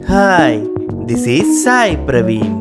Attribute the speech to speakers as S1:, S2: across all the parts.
S1: Hi, this is Sai Praveen.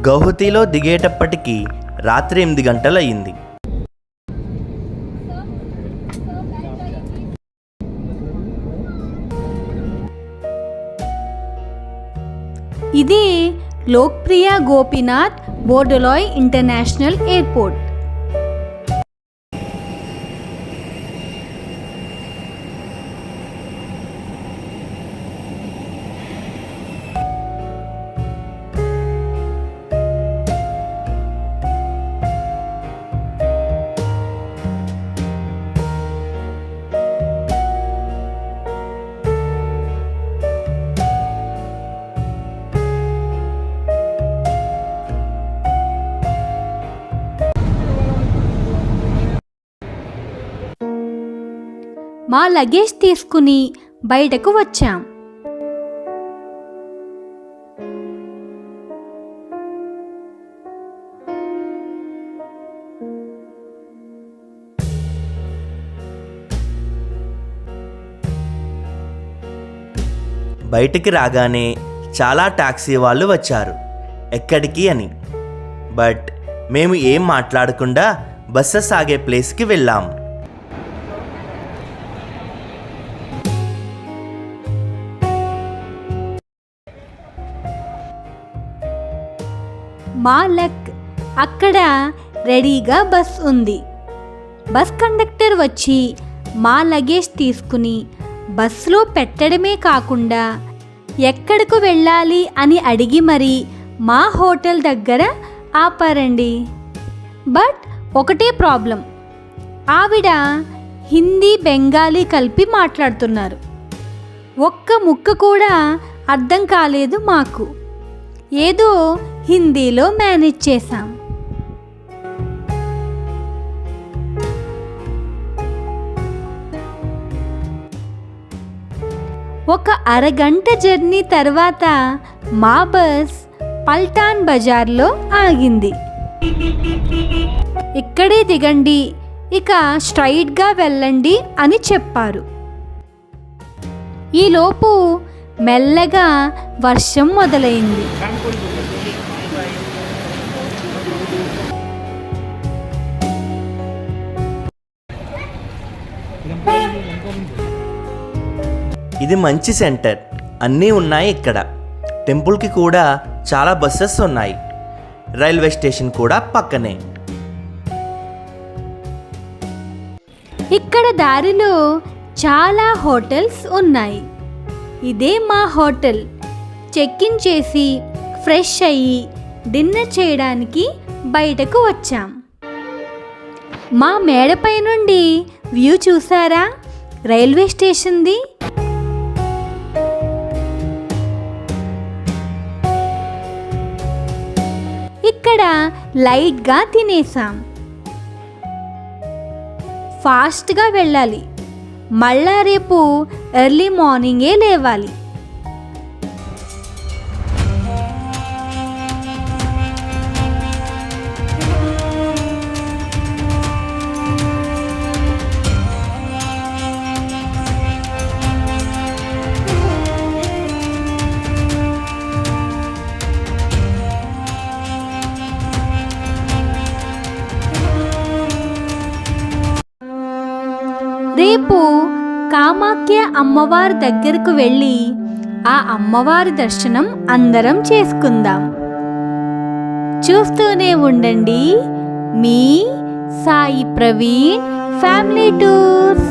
S1: గౌహతిలో దిగేటప్పటికి రాత్రి 8 గంటలయ్యింది.
S2: ఇది లోక్ప్రియా Gopinath Bordoloi international airport. మా లగేజ్ తీసుకుని బయటకు వచ్చాం.
S1: బయటికి రాగానే చాలా టాక్సీ వాళ్ళు వచ్చారు ఎక్కడికి అని. బట్ మేము ఏం మాట్లాడకుండా బస్సెస్ ఆగే ప్లేస్కి వెళ్ళాం.
S2: మా లక్, అక్కడ రెడీగా బస్ ఉంది. బస్ కండక్టర్ వచ్చి మా లగేజ్ తీసుకుని బస్సులో పెట్టడమే కాకుండా ఎక్కడకు వెళ్ళాలి అని అడిగి మరీ మా హోటల్ దగ్గర ఆపారండి. బట్ ఒకటే ప్రాబ్లం, ఆవిడ హిందీ బెంగాలీ కలిపి మాట్లాడుతున్నారు. ఒక్క ముక్క కూడా అర్థం కాలేదు మాకు. ఏదో హిందీలో మేనేజ్ చేశాం. ఒక అరగంట జర్నీ తర్వాత మా బస్ పల్టాన్ బజార్లో ఆగింది. ఇక్కడే దిగండి, ఇక స్ట్రైట్గా వెళ్ళండి అని చెప్పారు. ఈలోపు మెల్లగా వర్షం మొదలైంది.
S1: ఇది మంచి సెంటర్, అన్నీ ఉన్నాయి ఇక్కడ. టెంపుల్కి కూడా చాలా బస్సెస్ ఉన్నాయి. రైల్వే స్టేషన్ కూడా పక్కనే.
S2: ఇక్కడ దారిలో చాలా హోటల్స్ ఉన్నాయి. ఇదే మా హోటల్. చెక్ ఇన్ చేసి ఫ్రెష్ అయ్యి డిన్నర్ చేయడానికి బయటకు వచ్చాం. మా మేడపై నుండి వ్యూ చూసారా రైల్వే స్టేషన్ది? ఇక్కడ లైట్గా తినేసాం. ఫాస్ట్గా వెళ్ళాలి, మళ్ళా రేపు ఎర్లీ మార్నింగే లేవాలి. రేపు కామాఖ్య అమ్మవారి దగ్గరకు వెళ్ళి ఆ అమ్మవారి దర్శనం అందరం చేసుకుందాం. చూస్తూనే ఉండండి మీ సాయి ప్రవీణ్ ఫ్యామిలీ టూర్స్.